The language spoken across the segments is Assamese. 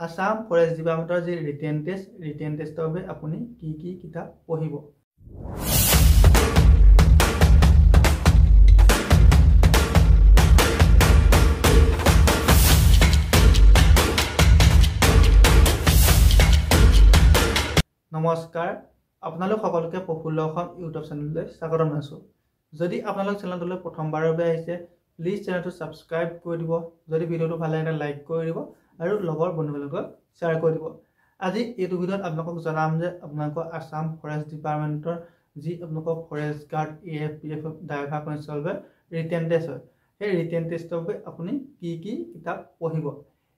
আসাম ফৰেষ্ট ডিপাৰ্টমেণ্টৰ যি ৰিটেন টেষ্টৰ বাবে আপুনি কি কিতাপ পঢ়িব। নমস্কাৰ, আপোনালোক সকলোকে প্ৰফুল্ল অসম ইউটিউব চেনেললৈ স্বাগতম জনাইছোঁ। যদি আপোনালোক চেনেলটোলৈ প্ৰথমবাৰৰ বাবে আহিছে, প্লিজ চেনেলটো ছাবস্ক্ৰাইব কৰি দিব। যদি ভিডিঅ'টো ভাল লাগে লাইক কৰি দিব আৰু লগৰ বন্ধুবিলাকক শ্বেয়াৰ কৰি দিব। আজি এইটো ভিডিঅ'ত আপোনালোকক জনাম যে আপোনালোকৰ আসাম ফৰেষ্ট ডিপাৰ্টমেণ্টৰ যি আপোনালোকৰ forest guard AFPF driver constable written test হয়, সেই ৰিটেন টেষ্টৰ বাবে আপুনি কি কিতাপ পঢ়িব।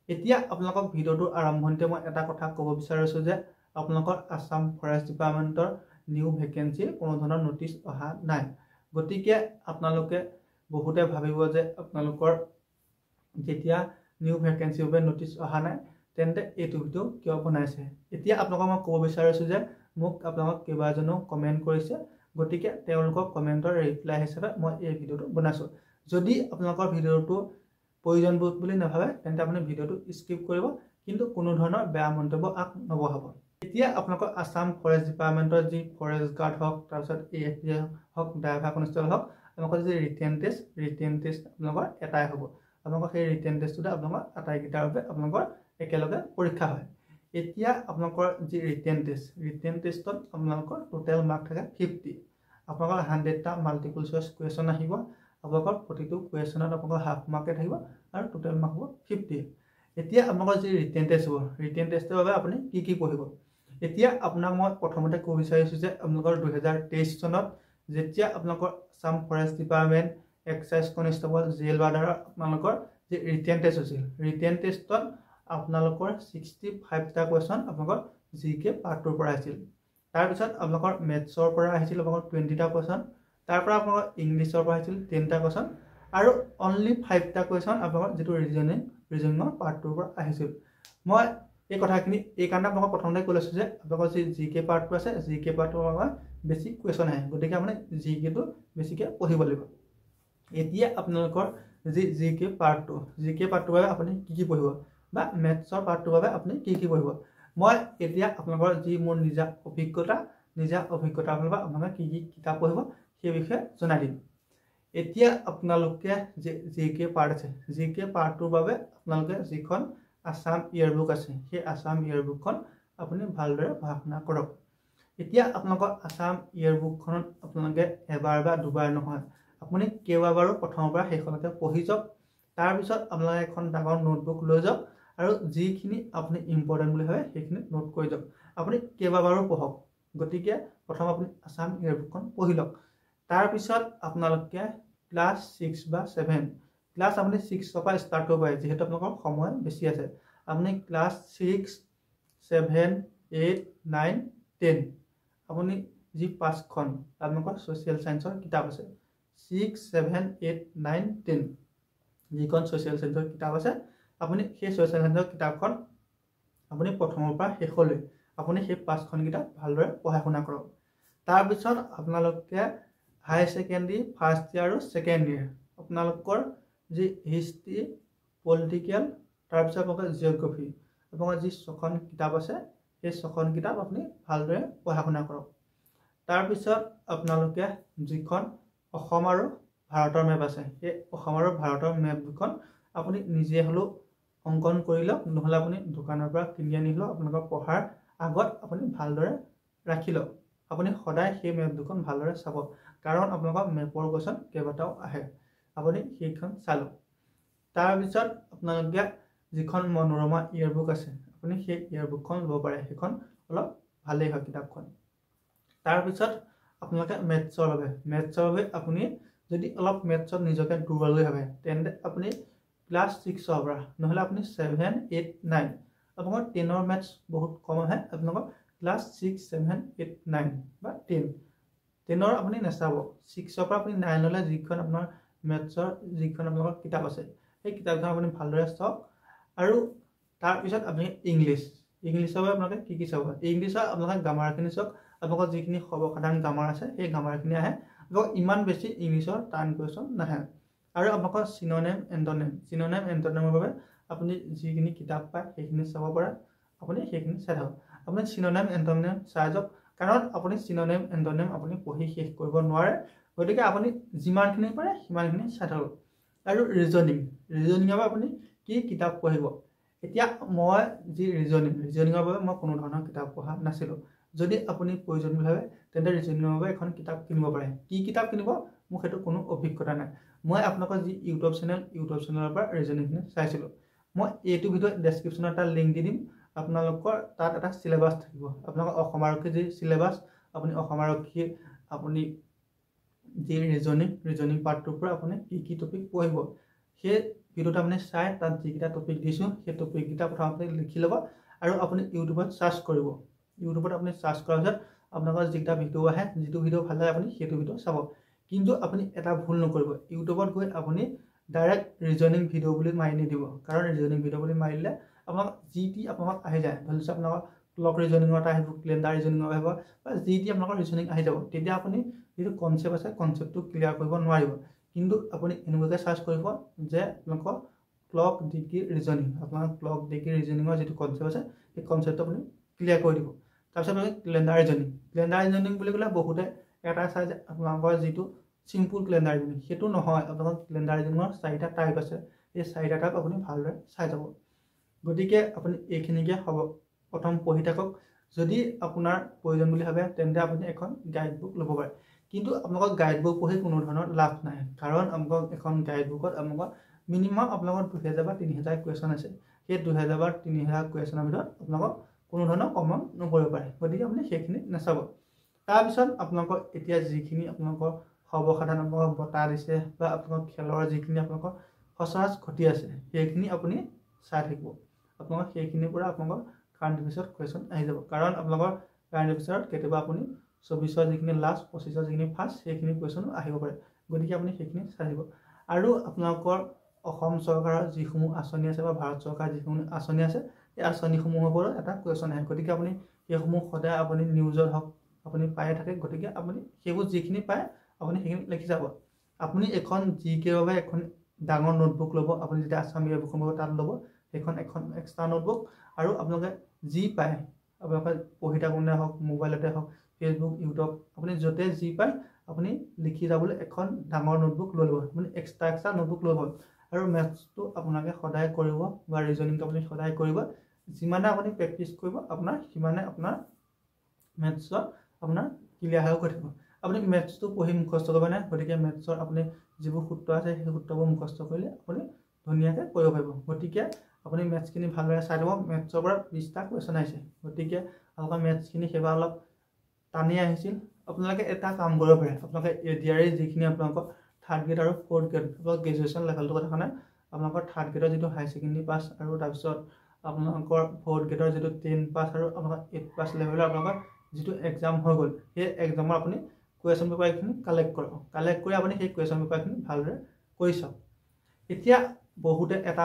এতিয়া আপোনালোকক ভিডিঅ'টোৰ আৰম্ভণিতে মই এটা কথা ক'ব বিচাৰিছোঁ যে আপোনালোকৰ আসাম ফৰেষ্ট ডিপাৰ্টমেণ্টৰ নিউ ভেকেঞ্চিৰ কোনো ধৰণৰ নটিচ অহা নাই। গতিকে আপোনালোকে বহুতে ভাবিব যে আপোনালোকৰ যেতিয়া নিউ ভেকেঞ্চিৰ বাবে নটিচ অহা নাই তেন্তে এইটো ভিডিঅ' কিয় বনাইছে। এতিয়া আপোনালোকক মই ক'ব বিচাৰিছোঁ যে মোক আপোনালোক কেইবাজনেও কমেণ্ট কৰিছে, গতিকে তেওঁলোকৰ কমেণ্টৰ ৰিপ্লাই হিচাপে মই এই ভিডিঅ'টো বনাইছোঁ। যদি আপোনালোকৰ ভিডিঅ'টো প্ৰয়োজনবোধ বুলি নাভাবে তেন্তে আপুনি ভিডিঅ'টো স্কিপ কৰিব, কিন্তু কোনো ধৰণৰ বেয়া মন্তব্য নবহাব। এতিয়া আপোনালোকৰ আসাম ফৰেষ্ট ডিপাৰ্টমেণ্টৰ যি ফৰেষ্ট গাৰ্ড হওক, তাৰপিছত AFPF হওক, ড্ৰাইভাৰ কনষ্টেবল হওক, আপোনালোকৰ যি ৰিটেন টেষ্ট আপোনালোকৰ এটাই হ'ব। আপোনালোকৰ সেই ৰিটেন টেষ্টটোতে আপোনালোকৰ আটাইকেইটাৰ বাবে আপোনালোকৰ একেলগে পৰীক্ষা হয়। এতিয়া আপোনালোকৰ যি ৰিটেন টেষ্টত আপোনালোকৰ টোটেল মাৰ্ক থাকে 50। আপোনালোকৰ 100টা মাল্টিপল চইচ কুৱেশ্যন আহিব। আপোনালোকৰ প্ৰতিটো কুৱেশ্যনত আপোনালোকৰ হাফ মাৰ্কে থাকিব আৰু টোটেল মাৰ্ক হ'ব 50। এতিয়া আপোনালোকৰ যি ৰিটেন টেষ্ট হ'ব, ৰিটেন টেষ্টৰ বাবে আপুনি কি পঢ়িব। এতিয়া আপোনাক মই প্ৰথমতে ক'ব বিচাৰিছোঁ যে আপোনালোকৰ 2023 চনত যেতিয়া আপোনালোকৰ Assam forest department excise constable jail ৱাৰ্ডাৰৰ আপোনালোকৰ যি ৰিটেন টেষ্ট হৈছিল, ৰিটেন টেষ্টত আপোনালোকৰ 65টা কুৱেশ্যন আপোনালোকৰ GK পাৰ্ট 2ৰ পৰা আহিছিল। তাৰপিছত আপোনালোকৰ মেথছৰ পৰা আহিছিল আপোনালোকৰ 20টা কুৱেশ্যন, তাৰপৰা আপোনালোকৰ ইংলিছৰ পৰা আহিছিল 10টা কুৱেশ্যন আৰু অনলি 5টা কুৱেশ্যন আপোনালোকৰ যিটো ৰিজনিঙৰ পাৰ্ট 2ৰ পৰা আহিছিল। মই এই কথাখিনি এই কাৰণে আপোনালোকক প্ৰথমতে কৈ লৈছোঁ যে আপোনালোকৰ যি GK পাৰ্টটো আছে, GK পাৰ্টটো আমাৰ বেছি কুৱেশ্যন আহে, গতিকে আপুনি GKটো বেছিকৈ পঢ়িব লাগিব। এতিয়া আপোনালোকৰ যি GK পাৰ্টটোৰ বাবে আপুনি কি পঢ়িব বা মেথছৰ পাৰ্টটোৰ বাবে আপুনি কি পঢ়িব। মই এতিয়া আপোনালোকৰ যি মোৰ নিজা অভিজ্ঞতাৰ ফালৰ পৰা আপোনালোকে কি কিতাপ পঢ়িব সেই বিষয়ে জনাই দিম। এতিয়া আপোনালোকে GK পাৰ্ট আছে, GK পাৰ্টটোৰ বাবে আপোনালোকে যিখন আসাম ইয়েৰবুক আছে, সেই আসাম ইয়েৰবুকখন আপুনি ভালদৰে পঢ়া শুনা কৰক। এতিয়া আপোনালোকৰ আসাম ইয়েৰবুকখনত আপোনালোকে এবাৰ বা দুবাৰ নহয়, আপুনি কেইবাবাৰো প্ৰথমৰ পৰা সেইখনকে পঢ়ি যাওক। তাৰপিছত আপোনালোকে এখন ডাঙৰ নোটবুক লৈ যাওক আৰু যিখিনি আপুনি ইম্পৰ্টেণ্ট বুলি ভাবে সেইখিনি নোট কৰি যাওক। আপুনি কেইবাবাৰো পঢ়ক। গতিকে প্ৰথম আপুনি আসাম ইয়েৰবুকখন পঢ়ি লওক। তাৰপিছত আপোনালোকে ক্লাছ 6 বা 7, ক্লাছ আপুনি 6ৰ পৰা ষ্টাৰ্ট কৰিব পাৰে, যিহেতু আপোনালোকৰ সময় বেছি আছে। আপুনি ক্লাছ 6, 7, 8, 9, 10 আপুনি যি 5খন আপোনালোকৰ ছ'চিয়েল ছায়েন্সৰ কিতাপ আছে, 6, 7, 8, 9, 10 যিখন ছ'চিয়েল ছায়েন্সৰ কিতাপ আছে, আপুনি সেই ছ'চিয়েল ছায়েন্সৰ কিতাপখন আপুনি প্ৰথমৰ পৰা শেষলৈ আপুনি সেই 5খন কিতাপ ভালদৰে পঢ়া শুনা কৰক। তাৰপিছত আপোনালোকে হায়াৰ ছেকেণ্ডেৰী ফাৰ্ষ্ট ইয়াৰ আৰু ছেকেণ্ড ইয়াৰ আপোনালোকৰ যি হিষ্ট্ৰী, পলিটিকেল, তাৰপিছত আপোনালোকৰ জিঅ'গ্ৰাফী, আপোনালোকৰ যি 6খন কিতাপ আছে সেই 6খন কিতাপ আপুনি ভালদৰে পঢ়া শুনা কৰক। তাৰপিছত আপোনালোকে যিখন অসম আৰু ভাৰতৰ মেপ আছে, সেই অসম আৰু ভাৰতৰ মেপ দুখন আপুনি নিজে হ'লেও অংকন কৰি লওক, নহ'লে আপুনি দোকানৰ পৰা কিনি আনি হ'লেও আপোনালোকৰ পঢ়াৰ আগত আপুনি ভালদৰে ৰাখি লওক। আপুনি সদায় সেই মেপ দুখন ভালদৰে চাব, কাৰণ আপোনালোকৰ মেপৰ কুৱেশ্যন কেইবাটাও আহে, আপুনি সেইখন চাই লওক। তাৰপিছত আপোনালোকে যিখন মনোৰমা ইয়েৰবুক আছে, আপুনি সেই ইয়েৰবুকখন ল'ব পাৰে, সেইখন অলপ ভালেই হয় কিতাপখন। তাৰপিছত আপোনালোকে মেথছৰ বাবে আপুনি যদি অলপ মেথছত নিজকে দুৰ্বল বুলি ভাবে তেন্তে আপুনি ক্লাছ 6ৰ পৰা নহ'লে আপুনি 7, 8, 9 আপোনালোকৰ 10ৰ মেথছ বহুত কম আহে, আপোনালোকৰ ক্লাছ 6, 7, 8, 9 বা 10ৰ আপুনি নাচাব। 6ৰ পৰা আপুনি 9লৈ যিখন আপোনাৰ মেথছৰ যিখন আপোনালোকৰ কিতাপ আছে সেই কিতাপখন আপুনি ভালদৰে চাওক। আৰু তাৰপিছত আপুনি ইংলিছৰ বাবে আপোনালোকে কি চাব। ইংলিছৰ আপোনালোকে গ্ৰামাৰখিনি চাওক, আপোনালোকৰ যিখিনি সৰ্বসাধাৰণ গ্ৰামাৰ আছে সেই গ্ৰামাৰখিনি আহে, আপোনালোকৰ ইমান বেছি ইংলিছৰ টান কুৱেশ্যন নাহে। আৰু আপোনালোকৰ চিনোনিম এণ্টনিমৰ বাবে আপুনি যিখিনি কিতাপ পায় সেইখিনি চাব পাৰে আপুনি সেইখিনি চাই থাকক আপুনি চিনোনিম এন্টোনিম চাই যাওক কাৰণ আপুনি চিনোনিম এন্টোনিম আপুনি পঢ়ি শেষ কৰিব নোৱাৰে গতিকে আপুনি যিমানখিনি পাৰে সিমানখিনি চাই থাকক আৰু ৰিজনিঙৰ বাবে আপুনি কি কিতাপ পঢ়িব এতিয়া মই যি ৰিজনিঙৰ বাবে মই কোনো ধৰণৰ কিতাপ পঢ়া নাছিলোঁ যদি আপুনি প্ৰয়োজন বুলি ভাবে তেন্তে ৰিজনিঙৰ বাবে এখন কিতাপ কিনিব পাৰে কি কিতাপ কিনিব মোৰ সেইটো কোনো অভিজ্ঞতা নাই মই আপোনালোকৰ যি ইউটিউব চেনেলৰ পৰা ৰিজনিংখিনি চাইছিলোঁ মই এইটো ভিডিঅ' ডেছক্ৰিপশ্যনত এটা লিংক দি দিম আপোনালোকৰ তাত এটা চিলেবাছ থাকিব আপোনালোকৰ অসম আৰক্ষীৰ যি চিলেবাছ আপুনি অসম আৰক্ষীৰ আপুনি যি ৰিজনিং পাৰ্টটোৰ পৰা আপুনি কি টপিক পঢ়িব সেই ভিডিঅ'টো আপুনি চাই তাত যিকেইটা টপিক দিছোঁ সেই টপিককেইটা প্ৰথমতে লিখি ল'ব আৰু আপুনি ইউটিউবত চাৰ্চ কৰিব ইউটিউবত আপুনি চাৰ্চ কৰাৰ পিছত আপোনালোকৰ যিকেইটা ভিডিঅ' আহে যিটো ভিডিঅ' ভাল লাগে আপুনি সেইটো ভিডিঅ' চাব কিন্তু আপুনি এটা ভুল নকৰিব ইউটিউবত গৈ আপুনি ডাইৰেক্ট ৰিজনিং ভিডিঅ' বুলি মাৰি নিদিব কাৰণ ৰিজনিং ভিডিঅ' বুলি মাৰিলে আপোনাক যি টি আপোনাক আহি যায় ধৰি লওক আপোনালোকৰ ক্লক ৰিজনিঙত আহিব কেলেণ্ডাৰ ৰিজনিঙত আহিব বা যি টি আপোনালোকৰ ৰিজনিং আহি যাব তেতিয়া আপুনি যিটো কনচেপ্ট আছে কনচেপ্টটো ক্লিয়াৰ কৰিব নোৱাৰিব কিন্তু আপুনি এনেকুৱাকৈ চাৰ্চ কৰিব যে আপোনালোকৰ ক্লক ডিগ্ৰী ৰিজনিং আপোনাৰ ক্লক ডিগ্ৰী ৰিজনিঙৰ যিটো কনচেপ্ট আছে সেই কনচেপ্টটো আপুনি ক্লিয়াৰ কৰি দিব তাৰপিছত আপুনি কেলেণ্ডাৰ ৰিজনিং বুলি ক'লে বহুতে এটা চাই যে আপোনালোকৰ যিটো চিম্পুল কেলেণ্ডাৰ ৰিজনিং সেইটো নহয় আপোনালোকৰ কেলেণ্ডাৰ ৰিজনিঙৰ 4টা টাইপ আছে এই 4টা টাইপ আপুনি ভালদৰে চাই যাব গতিকে আপুনি এইখিনিকে হ'ব প্ৰথম পঢ়ি থাকক যদি আপোনাৰ প্ৰয়োজন বুলি ভাবে তেন্তে আপুনি এখন গাইড বুক ল'ব পাৰে কিন্তু আপোনালোকৰ গাইড বুক পঢ়ি কোনো ধৰণৰ লাভ নাই কাৰণ আপোনালোকৰ এখন গাইড বুকত আপোনালোকৰ মিনিমাম আপোনালোকৰ 2000 বা 3000 কুৱেশ্যন আছে সেই 2000 বা 3000 কুৱেশ্যনৰ ভিতৰত আপোনালোকৰ কোনো ধৰণৰ কমন নপৰিব পাৰে গতিকে আপুনি সেইখিনি নাচাব তাৰপিছত আপোনালোকৰ এতিয়া যিখিনি আপোনালোকৰ সৰ্বসাধাৰণ আপোনালোকক বঁটা দিছে বা আপোনালোকৰ খেলৰ যিখিনি আপোনালোকৰ সচৰাচৰ ঘটি আছে সেইখিনি আপুনি চাই থাকিব আপোনালোকৰ সেইখিনিৰ পৰা আপোনালোকৰ কাৰেণ্ট এফেয়াৰ্ছত কুৱেশ্যন আহি যাব কাৰণ আপোনালোকৰ কাৰেণ্ট এফেয়াৰ্ছত কেতিয়াবা আপুনি 24ৰ যিখিনি লাষ্ট 25ৰ যিখিনি ফাৰ্ষ্ট সেইখিনি কুৱেশ্যন আহিব পাৰে গতিকে আপুনি সেইখিনি চাই থাকিব আৰু আপোনালোকৰ অসম চৰকাৰৰ যিসমূহ আঁচনি আছে বা ভাৰত চৰকাৰৰ যিসমূহ আঁচনি আছে এই আঁচনিসমূহৰ ওপৰত এটা কুৱেশ্যন আহে গতিকে আপুনি সেইসমূহ সদায় আপুনি নিউজত হওক আপুনি পায়ে থাকে গতিকে আপুনি সেইবোৰ যিখিনি পায় আপুনি সেইখিনি লিখি যাব আপুনি এখন জিকে বাবে এখন ডাঙৰ নোটবুক ল'ব আপুনি যেতিয়া আছাম ইয়েৰবুকখন পাব তাত ল'ব সেইখন এখন এক্সট্ৰা নোটবুক আৰু আপোনালোকে যি পায় আপোনালোকে পঢ়ি থাকোঁতে হওক মোবাইলতে হওক ফেচবুক ইউটিউব আপুনি য'তে যি পায় আপুনি লিখি যাবলৈ এখন ডাঙৰ নোটবুক লৈ ল'ব আপুনি এক্সট্ৰা নোটবুক ল'ব আৰু মেথছটো আপোনালোকে সদায় কৰিব বা ৰিজনিংটো আপুনি সদায় কৰিব যিমানে আপুনি প্ৰেক্টিছ কৰিব আপোনাৰ সিমানে আপোনাৰ মেথছৰ আপোনাৰ ক্লিয়াৰ হৈ গৈ থাকিব আপুনি মেথছটো পঢ়ি মুখস্থ কৰিব নাই গতিকে মেথছৰ আপুনি যিবোৰ সূত্ৰ আছে সেই সূত্ৰবোৰ মুখস্থ কৰিলে আপুনি ধুনীয়াকৈ কৰিব পাৰিব গতিকে আপুনি মেথছখিনি ভালদৰে চাই ল'ব মেথছৰ পৰা 20টা কুৱেশ্যন আহিছে গতিকে আপোনালোকৰ মেথছখিনি সেইবাৰ অলপ টানি আহিছিল আপোনালোকে এটা কাম কৰিব পাৰে আপোনালোকে এডিআৰই যিখিনি আপোনালোকৰ 3rd গ্ৰেড আৰু 4th গ্ৰেড আপোনালোকৰ গ্ৰেজুৱেশ্যন লেভেলটোৰ কথা কাৰণে আপোনালোকৰ 3rd গ্ৰেডৰ যিটো হাই ছেকেণ্ডেৰী পাছ আৰু তাৰপিছত আপোনালোকৰ 4th গ্ৰেডৰ যিটো 10 পাছ আৰু আপোনালোকৰ 8 পাছ লেভেলৰ আপোনালোকৰ যিটো এক্সাম হৈ গ'ল সেই এক্সামৰ আপুনি কুৱেশ্যন পেপাৰখিনি কালেক্ট কৰি আপুনি সেই কুৱেশ্যন পেপাৰখিনি ভালদৰে কৰি চাওক এতিয়া বহুতে এটা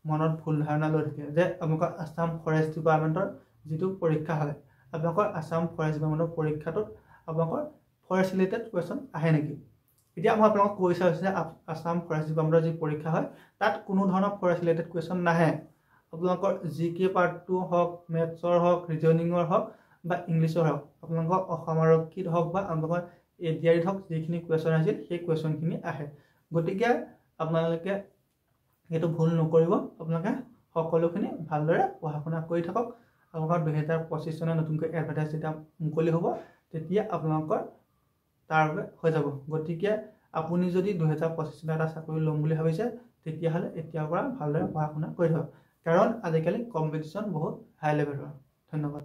মনত ভুল ধাৰণা লৈ থাকে যে আপোনালোকৰ আছাম ফৰেষ্ট ডিপাৰ্টমেণ্টৰ যিটো পৰীক্ষা হয় আপোনালোকৰ আছাম ফৰেষ্ট ডিপাৰ্টমেণ্টৰ পৰীক্ষাটোত আপোনালোকৰ ফৰেষ্ট ৰিলেটেড কুৱেশ্যন আহে নেকি এতিয়া মই আপোনালোকক কৈ চাইছোঁ যে আছাম ফৰেষ্ট ডিপাৰ্টমেণ্টৰ যি পৰীক্ষা হয় তাত কোনো ধৰণৰ ফৰেষ্ট ৰিলেটেড কুৱেশ্যন নাহে আপোনালোকৰ জিকে পাৰ্টটো হওক মেথছৰ হওক ৰিজনিঙৰ হওক বা ইংলিছৰ হওক আপোনালোকৰ অসম আৰক্ষীত হওক বা আপোনালোকৰ এডিআৰিত হওক যিখিনি কুৱেশ্যন আহিছিল সেই কুৱেশ্যনখিনি আহে গতিকে আপোনালোকে সেইটো ভুল নকৰিব আপোনালোকে সকলোখিনি ভালদৰে পঢ়া শুনা কৰি থাকক আপোনালোকৰ 2025 চনত নতুনকৈ এডভাৰটাইজ যেতিয়া মুকলি হ'ব তেতিয়া আপোনালোকৰ তাৰ বাবে হৈ যাব গতিকে আপুনি যদি 2025 চনত এটা চাকৰি ল'ম বুলি ভাবিছে তেতিয়াহ'লে এতিয়াৰ পৰা ভালদৰে পঢ়া শুনা কৰি থাকক কাৰণ আজিকালি কম্পিটিশ্যন বহুত হাই লেভেলৰ ধন্যবাদ